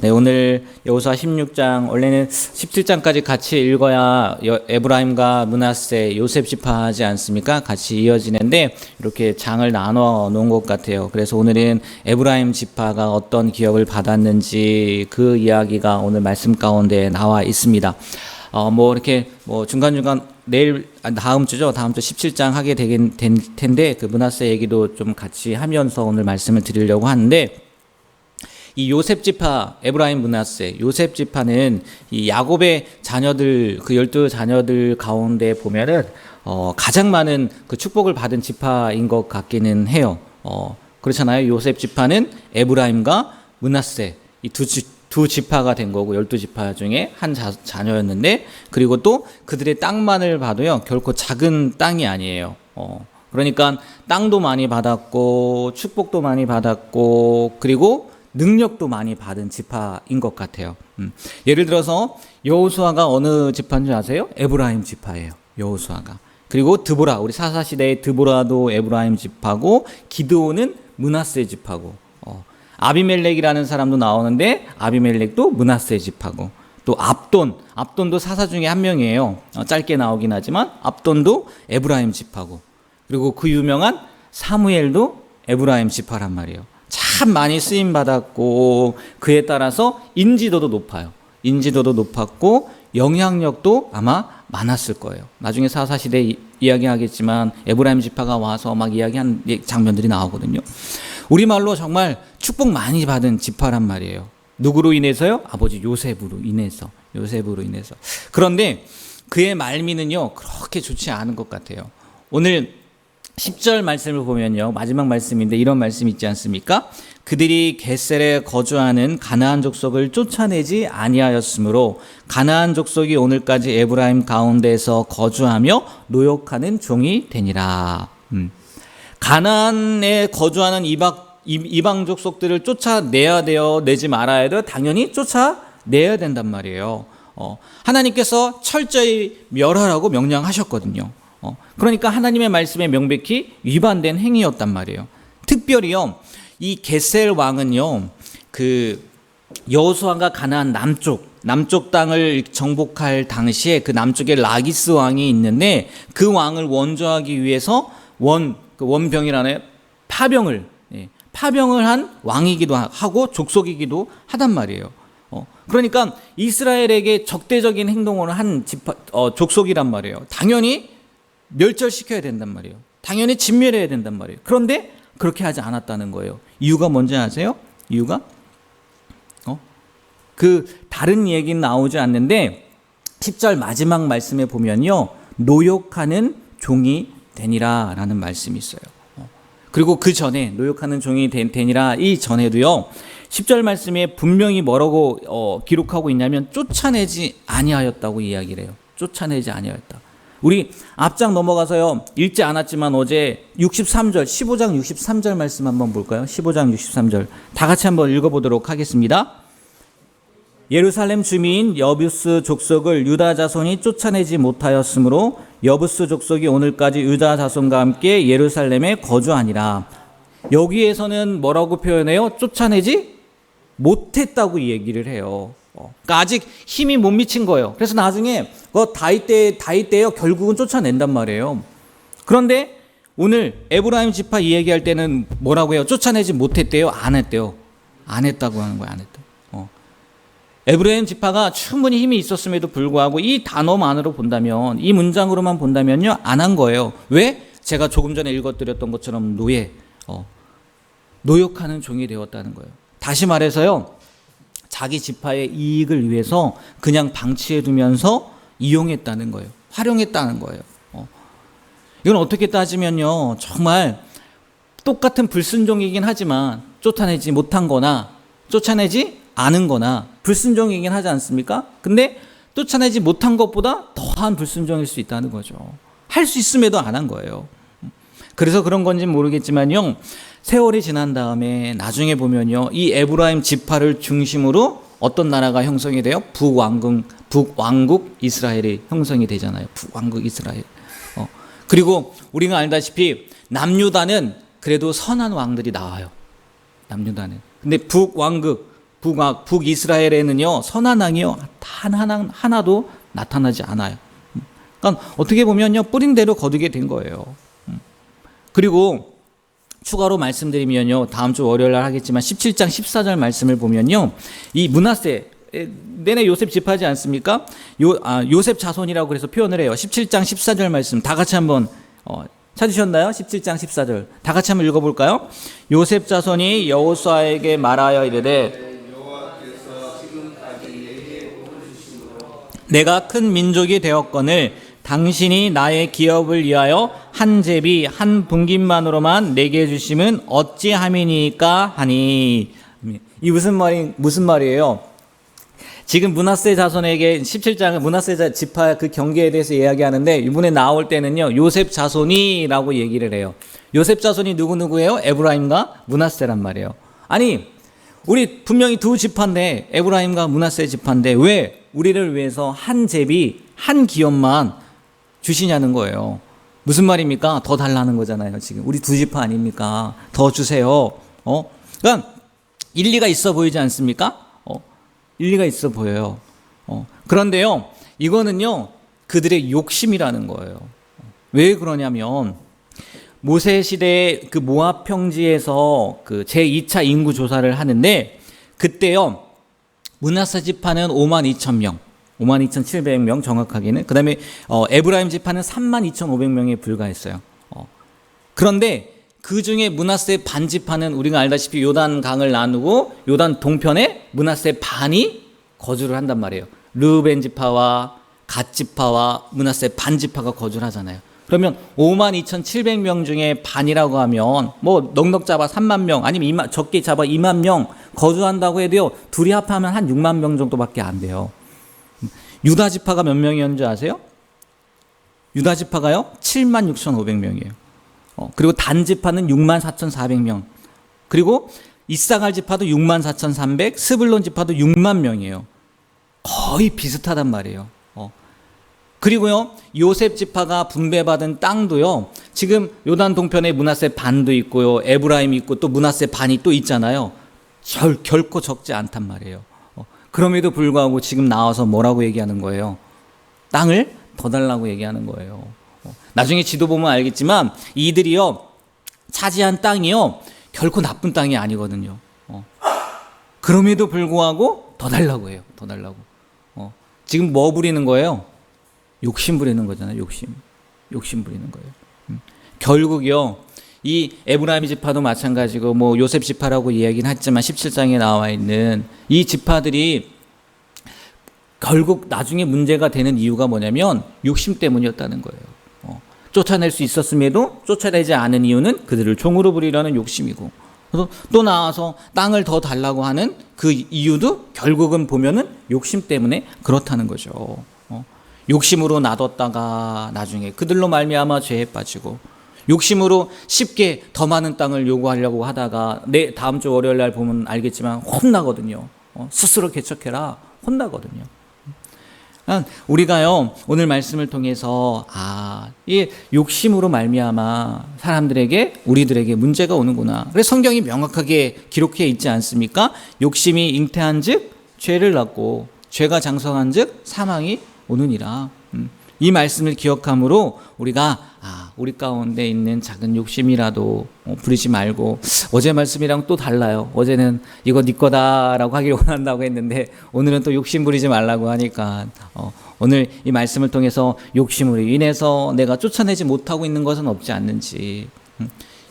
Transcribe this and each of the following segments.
네, 오늘 여호수아 16장, 원래는 17장까지 같이 읽어야 에브라임과 므낫세, 요셉 지파 하지 않습니까? 같이 이어지는데 이렇게 장을 나눠 놓은 것 같아요. 그래서 오늘은 에브라임 지파가 어떤 기업을 받았는지 그 이야기가 오늘 말씀 가운데 나와 있습니다. 이렇게 중간중간 내일, 다음 주 17장 하게 될 텐데 그 므낫세 얘기도 좀 같이 하면서 오늘 말씀을 드리려고 하는데, 이 요셉 지파, 에브라임, 므낫세, 요셉 지파는 이 야곱의 자녀들, 그 12자녀들 가운데 보면은 가장 많은 그 축복을 받은 지파인 것 같기는 해요. 그렇잖아요. 요셉 지파는 에브라임과 므낫세, 이 두 지파가 된 거고, 12지파 중에 한 자녀였는데, 그리고 또 그들의 땅만을 봐도요, 결코 작은 땅이 아니에요. 그러니까 땅도 많이 받았고, 축복도 많이 받았고, 그리고 능력도 많이 받은 지파인 것 같아요. 예를 들어서 여호수아가 어느 지파인지 아세요? 에브라임 지파예요. 여호수아가. 그리고 드보라, 우리 사사시대의 드보라도 에브라임 지파고, 기드온은 므낫세 지파고, 아비멜렉이라는 사람도 나오는데 아비멜렉도 므낫세 지파고, 또 압돈도 사사 중에 한 명이에요. 짧게 나오긴 하지만 압돈도 에브라임 지파고, 그리고 그 유명한 사무엘도 에브라임 지파란 말이에요. 참 많이 쓰임 받았고, 그에 따라서 인지도도 높아요. 인지도도 높았고 영향력도 아마 많았을 거예요. 나중에 사사시대 이야기하겠지만 에브라임 지파가 와서 막 이야기한 장면들이 나오거든요. 우리말로 정말 축복 많이 받은 지파란 말이에요. 누구로 인해서요? 아버지 요셉으로 인해서. 그런데 그의 말미는요, 그렇게 좋지 않은 것 같아요. 오늘 10절 말씀을 보면요, 마지막 말씀인데 이런 말씀 있지 않습니까? 그들이 겟셀에 거주하는 가나안 족속을 쫓아내지 아니하였으므로 가나안 족속이 오늘까지 에브라임 가운데서 거주하며 노역하는 종이 되니라. 가나안에 거주하는 이방 족속들을 쫓아내야 돼요? 내지 말아야 돼요? 당연히 쫓아내야 된단 말이에요. 하나님께서 철저히 멸하라고 명령하셨거든요. 그러니까 하나님의 말씀에 명백히 위반된 행위였단 말이에요. 특별히요, 이 겟셀 왕은요, 그 여호수아가 가나안 남쪽 땅을 정복할 당시에 그 남쪽에 라기스 왕이 있는데, 그 왕을 원조하기 위해서 원병이라는 파병을 한 왕이기도 하고 족속이기도 하단 말이에요. 그러니까 이스라엘에게 적대적인 행동을 한 족속이란 말이에요. 당연히 멸절시켜야 된단 말이에요. 당연히 진멸해야 된단 말이에요. 그런데 그렇게 하지 않았다는 거예요. 이유가 뭔지 아세요? 이유가? 다른 얘기는 나오지 않는데 10절 마지막 말씀에 보면요, 노역하는 종이 되니라 라는 말씀이 있어요. 그리고 그 전에 노역하는 종이 되니라 이 전에도요, 10절 말씀에 분명히 뭐라고 기록하고 있냐면 쫓아내지 아니하였다고 이야기를 해요. 쫓아내지 아니하였다. 우리 앞장 넘어가서요, 읽지 않았지만 어제 63절, 15장 63절 말씀 한번 볼까요? 15장 63절 다 같이 한번 읽어보도록 하겠습니다. 예루살렘 주민 여부스 족속을 유다 자손이 쫓아내지 못하였으므로 여부스 족속이 오늘까지 유다 자손과 함께 예루살렘에 거주하니라. 여기에서는 뭐라고 표현해요? 쫓아내지 못했다고 이 얘기를 해요. 그러니까 아직 힘이 못 미친 거예요. 그래서 나중에 다윗 때요, 결국은 쫓아낸단 말이에요. 그런데 오늘 에브라임 지파 이 얘기할 때는 뭐라고 해요? 쫓아내지 못했대요? 안 했대요? 안 했다고 하는 거예요. 안 했다. 에브라임 지파가 충분히 힘이 있었음에도 불구하고 이 단어만으로 본다면, 이 문장으로만 본다면요, 안 한 거예요. 왜? 제가 조금 전에 읽어드렸던 것처럼 노역하는 종이 되었다는 거예요. 다시 말해서요, 자기 지파의 이익을 위해서 그냥 방치해 두면서 이용했다는 거예요. 활용했다는 거예요. 이건 어떻게 따지면요, 정말 똑같은 불순종이긴 하지만 쫓아내지 못한 거나 쫓아내지 않은 거나 불순종이긴 하지 않습니까? 근데 쫓아내지 못한 것보다 더한 불순종일 수 있다는 거죠. 할 수 있음에도 안 한 거예요. 그래서 그런 건지 모르겠지만요, 세월이 지난 다음에 나중에 보면요, 이 에브라임 지파를 중심으로 어떤 나라가 형성이 돼요? 북왕국 이스라엘이 형성이 되잖아요. 북왕국 이스라엘. 그리고 우리가 알다시피 남유다는 그래도 선한 왕들이 나와요. 남유다는. 근데 북왕국 북이스라엘에는요 선한 왕이요 단 하나도 나타나지 않아요. 그러니까 어떻게 보면요 뿌린 대로 거두게 된 거예요. 그리고 추가로 말씀드리면요 다음 주 월요일 날 하겠지만 17장 14절 말씀을 보면요 이 므낫세 내내 요셉 지파지 않습니까? 요셉 자손이라고 그래서 표현을 해요. 17장 14절 말씀 다 같이 한번 찾으셨나요? 17장 14절 다 같이 한번 읽어볼까요? 요셉 자손이 여호수아에게 말하여 이르되 내가 큰 민족이 되었거늘 당신이 나의 기업을 위하여 한 제비 한 분깃만으로만 내게 주심은 어찌함이니까 하니. 이 무슨 말이에요? 지금 므낫세 자손에게 17장은 므낫세 지파 그 경계에 대해서 이야기하는데 이번에 나올 때는요 요셉 자손이라고 얘기를 해요. 요셉 자손이 누구예요? 에브라임과 므낫세란 말이에요. 아니 우리 분명히 두 지파인데 에브라임과 므낫세 지파인데 왜 우리를 위해서 한 제비 한 기업만 주시냐는 거예요. 무슨 말입니까? 더 달라는 거잖아요. 지금 우리 두 지파 아닙니까? 더 주세요. 그러니까 일리가 있어 보이지 않습니까? 일리가 있어 보여요. 그런데요, 이거는요, 그들의 욕심이라는 거예요. 왜 그러냐면, 모세 시대의 그 모압 평지에서 그 제2차 인구 조사를 하는데, 그때요, 므낫세 지파는 52,000명, 52,700명 정확하게는, 그 다음에 에브라임 지파는 32,500명에 불과했어요. 그런데 그 중에 므낫세 반 지파는 우리가 알다시피 요단 강을 나누고 요단 동편에 므낫세 반이 거주를 한단 말이에요. 르우벤 지파와 갓 지파와 므낫세 반 지파가 거주를 하잖아요. 그러면 52,700명 중에 반이라고 하면 뭐 넉넉 잡아 3만 명 아니면 적게 잡아 2만 명 거주한다고 해도요. 둘이 합하면 한 6만 명 정도밖에 안 돼요. 유다 지파가 몇 명이었는지 아세요? 유다 지파가요? 76,500명이에요. 그리고 단 지파는 64,400명. 그리고 이사갈 지파도 64,300, 스불론 지파도 6만 명이에요. 거의 비슷하단 말이에요. 그리고요, 요셉 지파가 분배받은 땅도요, 지금 요단 동편에 므낫세 반도 있고요, 에브라임이 있고 또 므낫세 반이 또 있잖아요. 결코 적지 않단 말이에요. 그럼에도 불구하고 지금 나와서 뭐라고 얘기하는 거예요? 땅을 더 달라고 얘기하는 거예요. 나중에 지도 보면 알겠지만 이들이요 차지한 땅이요 결코 나쁜 땅이 아니거든요. 그럼에도 불구하고 더 달라고 해요. 더 달라고. 지금 뭐 부리는 거예요? 욕심 부리는 거잖아요. 욕심 부리는 거예요. 결국요 이 에브라임 지파도 마찬가지고 뭐 요셉 지파라고 이야기는 했지만 17장에 나와 있는 이 지파들이 결국 나중에 문제가 되는 이유가 뭐냐면 욕심 때문이었다는 거예요. 쫓아낼 수 있었음에도 쫓아내지 않은 이유는 그들을 종으로 부리려는 욕심이고, 그래서 또 나와서 땅을 더 달라고 하는 그 이유도 결국은 보면은 욕심 때문에 그렇다는 거죠. 욕심으로 놔뒀다가 나중에 그들로 말미암아 죄에 빠지고, 욕심으로 쉽게 더 많은 땅을 요구하려고 하다가 다음 주 월요일 날 보면 알겠지만 혼나거든요. 스스로 개척해라 혼나거든요. 우리가요 오늘 말씀을 통해서 이 욕심으로 말미암아 사람들에게 우리들에게 문제가 오는구나. 그래서 성경이 명확하게 기록해 있지 않습니까? 욕심이 잉태한즉 죄를 낳고 죄가 장성한즉 사망이 오느니라. 이 말씀을 기억함으로 우리가 우리 가운데 있는 작은 욕심이라도 부리지 말고, 어제 말씀이랑 또 달라요. 어제는 이거 네 거다라고 하길 원한다고 했는데 오늘은 또 욕심 부리지 말라고 하니까 오늘 이 말씀을 통해서 욕심으로 인해서 내가 쫓아내지 못하고 있는 것은 없지 않는지,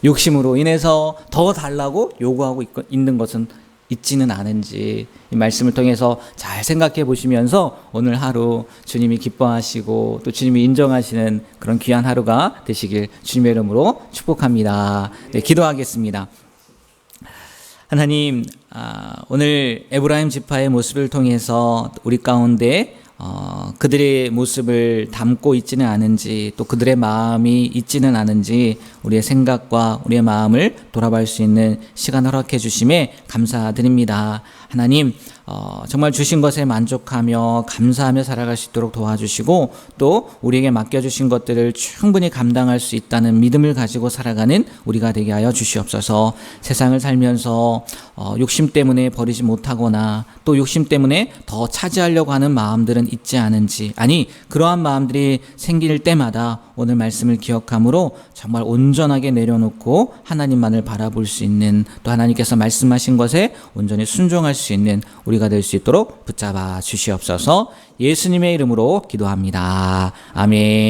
욕심으로 인해서 더 달라고 요구하고 있는 것은 있지는 않은지 이 말씀을 통해서 잘 생각해 보시면서 오늘 하루 주님이 기뻐하시고 또 주님이 인정하시는 그런 귀한 하루가 되시길 주님의 이름으로 축복합니다. 네, 기도하겠습니다. 하나님, 오늘 에브라임 지파의 모습을 통해서 우리 가운데 그들의 모습을 담고 있지는 않은지, 또 그들의 마음이 있지는 않은지 우리의 생각과 우리의 마음을 돌아볼 수 있는 시간 허락해 주심에 감사드립니다. 하나님, 정말 주신 것에 만족하며 감사하며 살아갈 수 있도록 도와주시고 또 우리에게 맡겨주신 것들을 충분히 감당할 수 있다는 믿음을 가지고 살아가는 우리가 되게 하여 주시옵소서. 세상을 살면서 욕심 때문에 버리지 못하거나 또 욕심 때문에 더 차지하려고 하는 마음들은 있지 않은지, 아니 그러한 마음들이 생길 때마다 오늘 말씀을 기억함으로 정말 온전하게 내려놓고 하나님만을 바라볼 수 있는, 또 하나님께서 말씀하신 것에 온전히 순종할 수 있는 우리가 될 수 있도록 붙잡아 주시옵소서. 예수님의 이름으로 기도합니다. 아멘.